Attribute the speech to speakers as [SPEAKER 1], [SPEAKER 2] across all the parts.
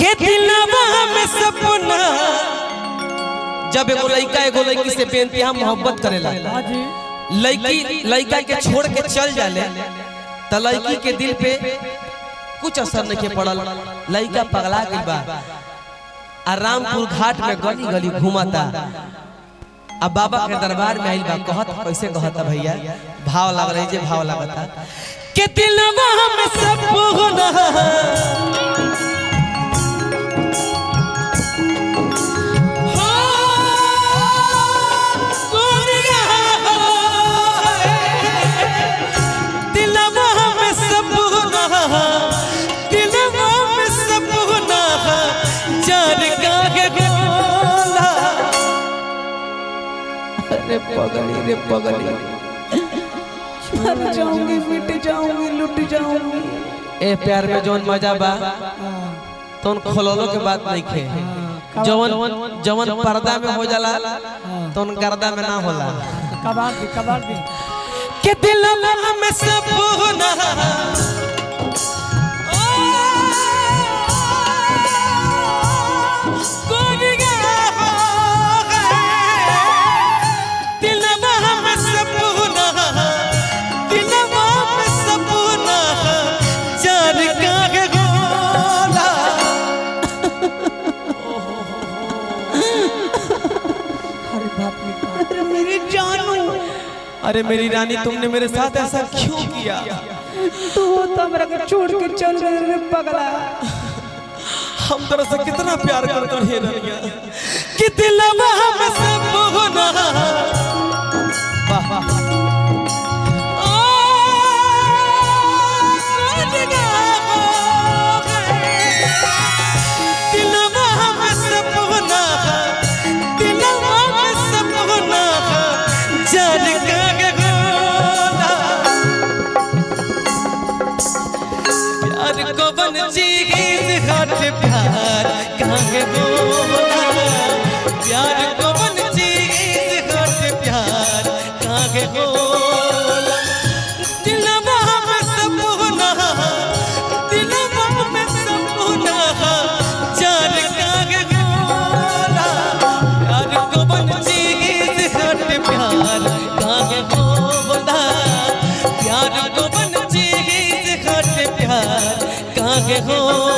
[SPEAKER 1] के दिलवा में सपना जब एगो लड़की से बेइंतहा मोहब्बत करेला लड़का के छोड़ के चल जाले त लड़की के दिल पे कुछ असर नहीं पड़ल। लड़का पगला गइल बा आ रामपुर घाट में गली गली घूमता। अब बाबा के दरबार में आइल बा कहत कैसे कहता भैया भाव लग रही जे भाव लगता के दिलवा में सपना रे पगली मर जाऊंगी मिट जाऊंगी लुट जाऊंगी। ए प्यार में जौन मजा बा तौन खोलोलो के बात नहीं खे। जवन जवन पर्दा में हो जाला तौन गर्दा में ना होला।
[SPEAKER 2] कबार दी
[SPEAKER 1] के दिल में सपना अरे मेरी रानी तुमने मेरे साथ ऐसा क्यों किया?
[SPEAKER 2] तू तो मेरा के छोड़ के चल गए रे पगला।
[SPEAKER 1] हम तेरे से कितना प्यार करते हैं रानिया कि दिलवा में सपना वाह वाह प्यार काहे बोला प्यार कौन चीज हट प्यार काहे बोला दिलवा में सपना जान काहे बोला प्यार कौन चीज हट प्यार काहे बोला प्यार कौन चीज हट प्यार काहे बोला।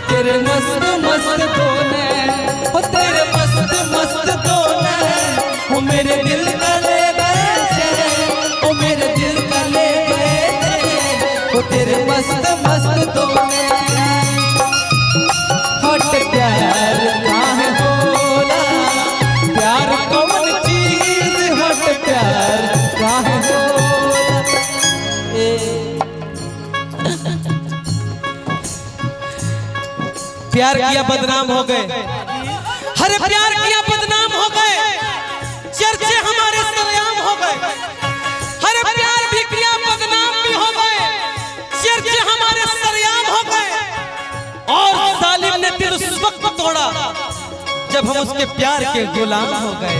[SPEAKER 1] तेरे मस्त मस्त तोने हो तेरे मस्त मस्त तोने हो मेरे दिल का ले गए हो मेरे दिल का ले गए हो तेरे मस्त मस्त तोने हट प्यार काहे बोला प्यार कौन चीज हट प्यार काहे बोला। प्यार किया बदनाम हो गए हरे प्यार किया बदनाम हो गए चर्चे हमारे सरेआम हो गए हरे प्यार भी किया बदनाम भी हो गए चर्चे हमारे सरेआम हो गए और जालिम ने दिल उस वक्त तोड़ा जब हम उसके प्यार के गुलाम हो गए।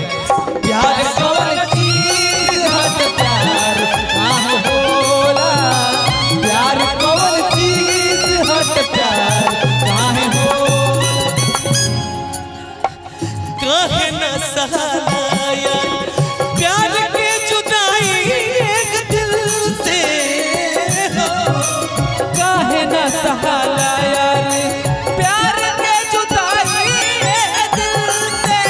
[SPEAKER 1] प्यार कौन चीज हट प्यार काहे बोला प्यार कौन चीज हट प्यार काहे काहे न सहाया प्यार के जुदाई एक दिल से हो काहे न सहाया प्यार के जुदाई एक दिल से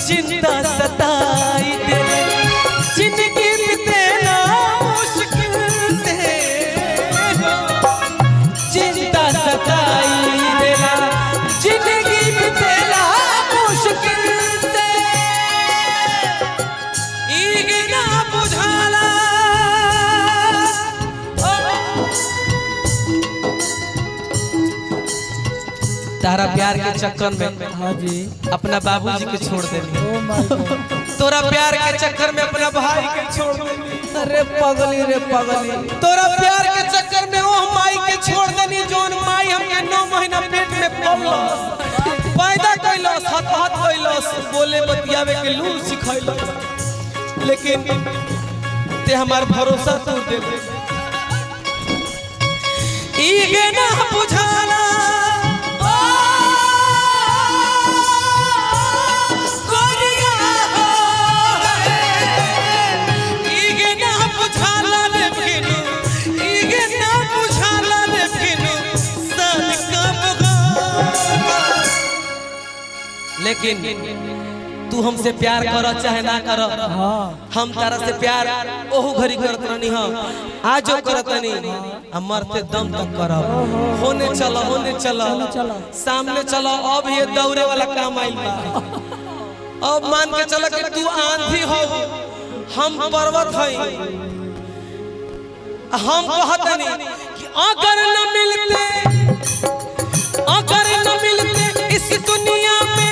[SPEAKER 1] चिंता सताई दे जिंदगी बिताना मुश्किल से हो चिंता सताई देना जिंदगी बिताना मुश्किल तारा प्यार के चक्कर में
[SPEAKER 2] हाँ जी
[SPEAKER 1] अपना बाबूजी के छोड़ देनी,
[SPEAKER 2] ओ माय गॉड
[SPEAKER 1] तोरा प्यार के चक्कर में अपना भाई के छोड़ देनी,
[SPEAKER 2] अरे पगली रे पगली
[SPEAKER 1] तोरा प्यार के चक्कर में वो माई के छोड़ देनी जोन माई हमके 9 महीना पेट में पलस पैदा कैलस, हथ कैलस, बोले बतियावे के लूर सिखैलस, लेकिन ते हमार भरोसा तोड़ दे। इगे ना बुझाना लेकिन तू हमसे प्यार कर चाहे ना कर, हम तारा से प्यार ओहू घड़ी करत रहनी हम, आज करत नहीं, मरते दम तक करब। होने चलो सामने चलो, अब ये दौड़े वाला काम आइल बा। अब मान के चलो कि तू आंधी हो, हम पर्वत हई। हम कहत नहीं कि अगर न मिलते इस दुनिया में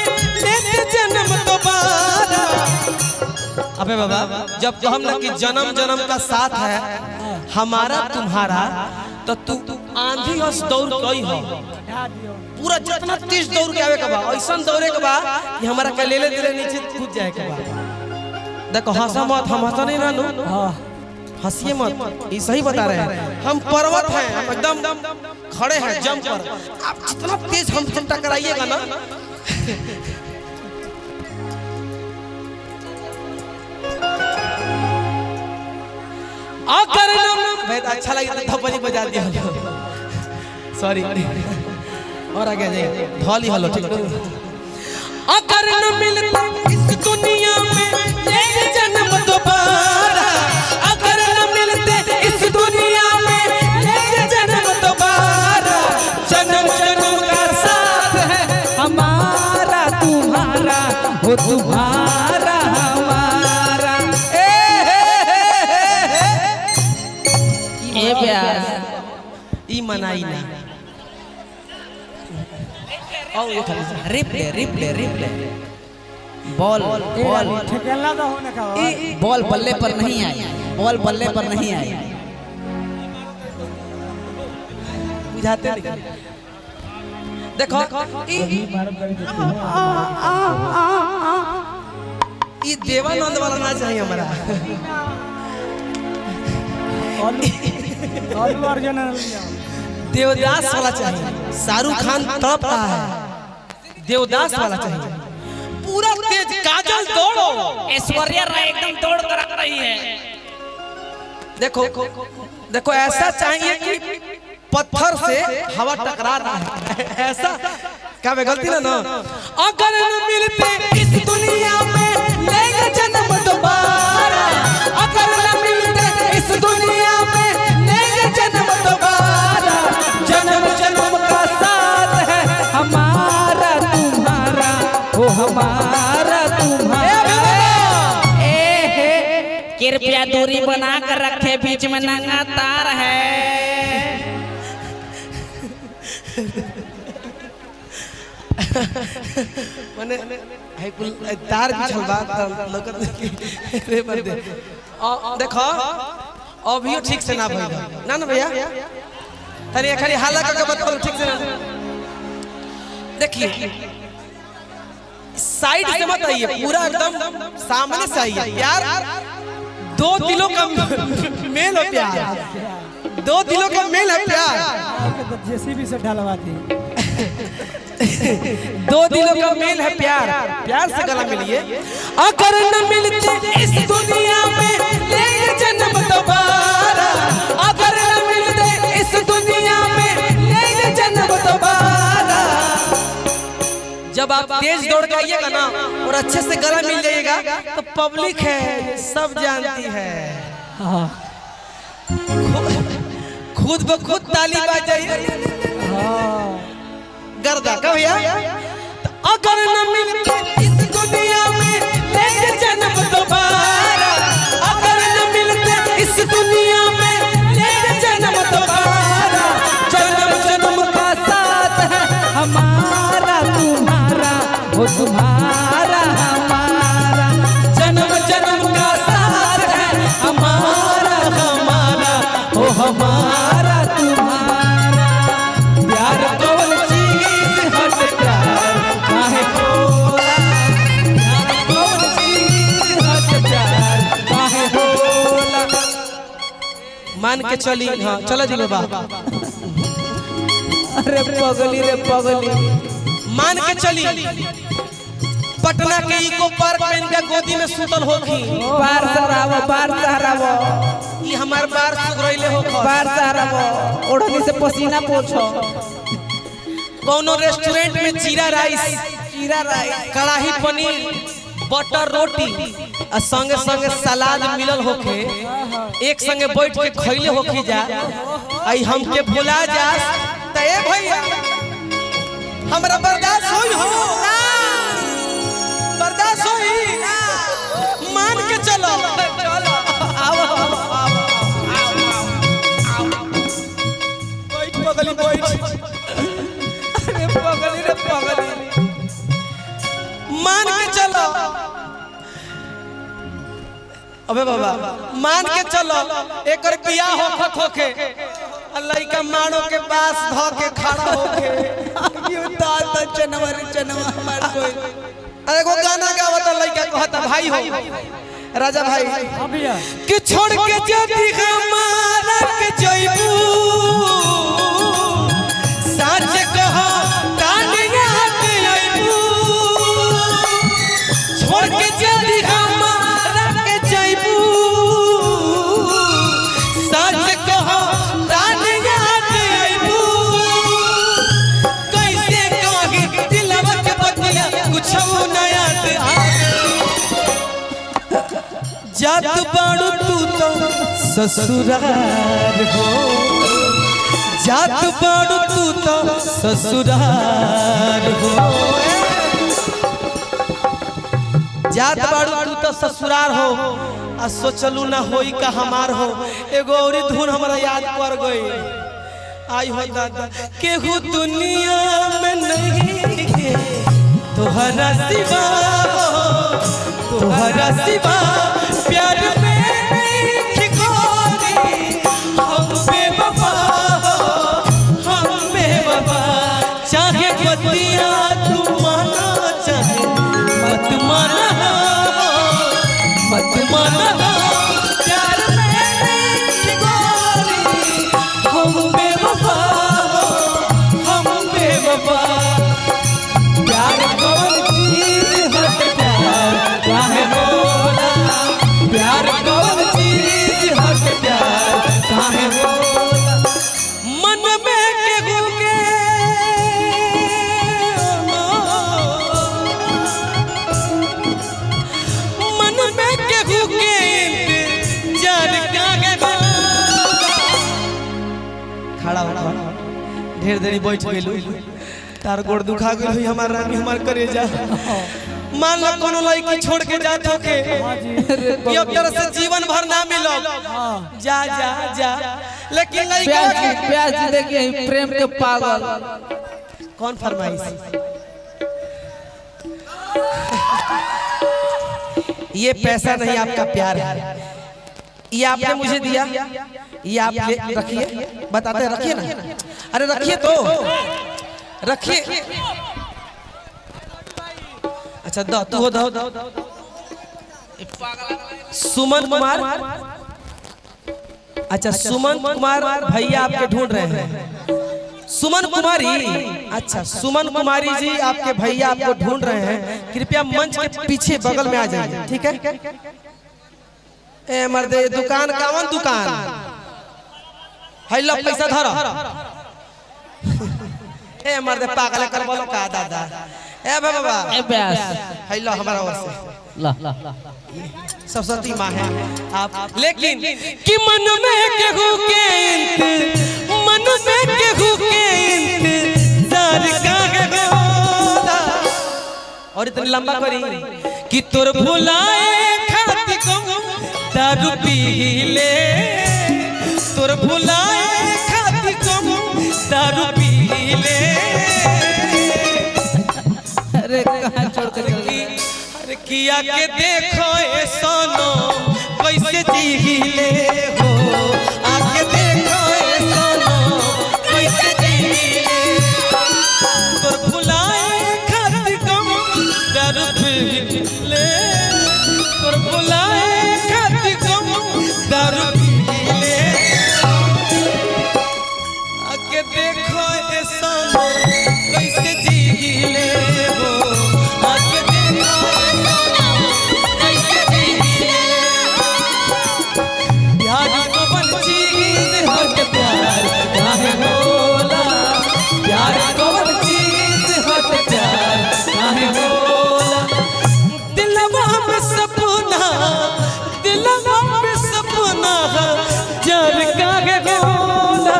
[SPEAKER 1] जन्म दोबारा। अबे बाबा जब हम ना कि जन्म का साथ है हमारा तुम्हारा, तो तू आंधी हंस दौड़ कई हो पूरा जितना तेज दौड़ के आवे के बा, ऐसा दौड़े के बा कि हमारा के ले दिले नीचे कूद जाए के बा। देखो हंसा मत, हम हंसा नहीं ना नु, हंसिए मत, ये सही बता रहे हैं। हम पर्वत हैं, हम एकदम खड़े हैं जम पर, आप जितना तेज हमसे टकराइएगा ना अगर अच्छा लगे तो थप्पड़ी बजा दिया, सॉरी और आगे जाइए, धौली हलो ठीक है। अगर न मिलता इस दुनिया में ये जन्म दोबारा, अगर न मिलते इस दुनिया में ये जन्म दोबारा, जन्म का साथ है
[SPEAKER 2] हमारा तुम्हारा हो तुम्हारा हमारा। ए प्यार
[SPEAKER 1] ई मनाई ना,
[SPEAKER 2] रिप्ले बॉल ठेकेला का होने का बॉल बल्ले पर नहीं आई, बॉल बल्ले पर नहीं आई,
[SPEAKER 1] बुझाते देखो ई देवानंद वाला ना चाहिए हमारा, देवदास वाला चाहिए। शाहरुख खान तड़प रहा है, देवदास वाला चाहिए। पूरा तेज काजल दौड़ो,
[SPEAKER 2] ऐश्वर्या राय एकदम दौड़ कर आ रही है।
[SPEAKER 1] देखो देखो ऐसा चाहिए कि पत्थर से हवा टकरा रहा है, ऐसा क्या वे गलती ना। अगर न मिलते इस दुनिया में लेंगे जन्म दोबारा, अगर न मिलते इस दुनिया में लेंगे जन्म दोबारा, जन्म का साथ है
[SPEAKER 2] हमारा तुम्हारा हो हमारा तुम्हारा। कृपया दूरी बना कर रखे, बीच में नंगा तार है।
[SPEAKER 1] माने तार बिछल बा लोकत रे बंदे। देखो अभियो ठीक से ना भइल ना भैया, तनी खाली हाला करके बताओ ठीक से ना। देखिए साइड से मत आइए, पूरा एकदम सामने से आइए। प्यार दो दिलों का मेल है, प्यार दो दिलों का मेल है, प्यार
[SPEAKER 2] जेसीबी से ढलवाती
[SPEAKER 1] दो दिलों का मेल है, प्यार प्यार से गला मिलिए। अगर न मिलते इस दुनिया में लेंगे जन्म दोबारा, अगर न मिलते इस दुनिया में लेंगे जन्म दोबारा। जब आप तेज दौड़ के आइएगा ना और अच्छे से गला मिल जाइएगा तो पब्लिक है सब जानती है, खुद ब खुद ताली बाज जाइए गर्दा का भैया। तो अगर न मिलते इस दुनिया में लेंगे जन्म दोबारा, अगर न मिलते इस दुनिया में लेंगे जन्म दोबारा,
[SPEAKER 2] जन्म का साथ है हमारा हो तुम्हारा हमारा
[SPEAKER 1] जन्म जन्म का साथ है हमारा हमारा हो हमारा
[SPEAKER 2] तुम्हारा
[SPEAKER 1] प्यार कौन चीज हट प्यार काहे होला प्यार कौन चीज हट प्यार काहे होला। मान के चली हाँ चलो जी बाबा।
[SPEAKER 2] अरे पगली रे पगली
[SPEAKER 1] मान के चली पटना के इको पार्क में इनका गोदी में सुतल होखी
[SPEAKER 2] बार सरावो
[SPEAKER 1] ई हमार बार सुगरैले होखो
[SPEAKER 2] बार सरावो ओढ़नी से पसीना पोछो।
[SPEAKER 1] कोनो रेस्टोरेंट में जीरा राइस कड़ाही पनीर बटर रोटी और संगे संगे सलाद मिलल होखे एक संगे बैठ के खइले होखी जा आई हमके भुला जा त ए भैया हमरा बर्दाश्त होई हो बर्दाश्त होई मान के चलो आओ बैठ पगली बैठ
[SPEAKER 2] अरे पगली रे पगली
[SPEAKER 1] मान के चलो अबे बाबा मान के चलो एकर बियाह होखत होखे लइका मानो के पास ध के खड़ा होके
[SPEAKER 2] क्यों दादा चनवा हमार कोई
[SPEAKER 1] अरे वो गाना गावत लइका कहता भाई हो राजा भाई कि छोड़ के जदी हमारा के जइबू सच कहो कानिया के अइबू छोड़ के जदी हमारा के जइबू सच कहो कानिया के अइबू कैसे कहे दिलवा के बतिया कुछ नया जात बाड़ू तू तो ससुराल हो जात बाड़ू तू तो ससुराल हो जात बाड़ू तू तो ससुराल हो आ सोचलू ना होई का हमार हो एगो औरी धुन हमरा याद पड़ गई आई हो दादा केहू दुनिया में नहीं है तोहरा सिवा तोहरा सिवा प्यार में ठिकोरी हम बेवफा हम बेवफा चाहे बतिया तू माना चाहे मत माना प्यार में ठिकोरी हम बेवफा प्यार कौन चीज हट प्यार काहे होला प्यार कौन चीज हट प्यार काहे होला मन में केहू के मन में केहू के इंतजार काहे खड़ा हो ढेर देरी बैठ गेलू तार गोड़ दुखा गई हुई हमार रानी हमार करेजा मान लो कोनो लड़की छोड़ के जात होके ये अब तरह से जीवन भर ना मिलो जा जा जा लेकिन
[SPEAKER 2] प्याज देखिए प्रेम के पागल
[SPEAKER 1] कौन फरमाइश ये पैसा नहीं आपका प्यार है ये आपने मुझे दिया ये आप रखिए बताते रखिए ना अरे रखिए तो रखिए अच्छा दो तू दो सुमन कुमार अच्छा सुमन कुमार भैया आपके ढूंढ रहे हैं सुमन कुमारी अच्छा सुमन कुमारी जी आपके भैया आपको ढूंढ रहे हैं कृपया मंच के पीछे बगल में आ जाइए ठीक है ए मर्दे दुकान कौन दुकान है लो पैसा धरो ए मर्दे पागल कर बोलो का दादा ए बाबा
[SPEAKER 2] ए प्यास
[SPEAKER 1] है लो हमारा ओर से
[SPEAKER 2] ला
[SPEAKER 1] सरस्वती माँ है आप लेकिन कि मन में केहू के मन में केहू के इंतजार का होता और इतनी लंबा करी कि तोर भुलाए खाती को दारू पी ले तोर भुलाए खाती को दारू पी ले
[SPEAKER 2] अरे कहाँ छोड़ के चल गए?
[SPEAKER 1] अरे किया के देखो ए सोनो कैसे जीले हो, आके देखो ए सोनो कैसे जीले, तोर भुलाए खातिर गम दारू पीले, तोर भुलाए खातिर गम दारू पीले, आके देखो ए सोनो कैसे जीले हो, आके देखो ए सोनो कैसे जीले, प्यार को बंची से हट प्यार काहे होला, प्यार को बंची से हट प्यार काहे होला, दिलवा में सपना, दिलवा में सपना जार काहे होला,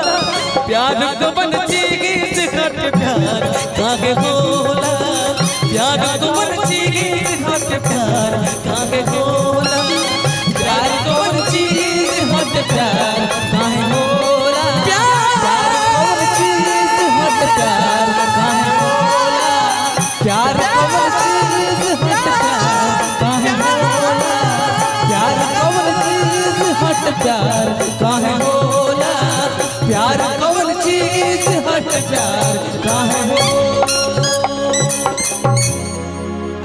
[SPEAKER 1] प्यार को बंची से हट प्यार काहे होला, प्यार को बंची से हट प्यार काहे होला, प्यार को बंची से हट प्यार काहे होला,
[SPEAKER 2] प्यार चीज हट प्यार काहे होला, प्यार कौन चीज हट प्यार काहे होला, प्यार कौन चीज हट प्यार काहे होला, प्यार कौन चीज हट प्यार काहे होला।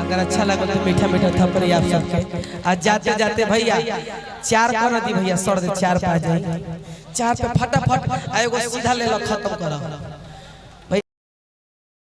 [SPEAKER 1] अगर अच्छा लगा तो मीठा मीठा थप्पड़ आप सबके। आज जाते जाते भैया 4 कोना दी भैया सर दे 4 पा जाए, 4 पे फटाफट एगो सीधा ले लो खत्म करो।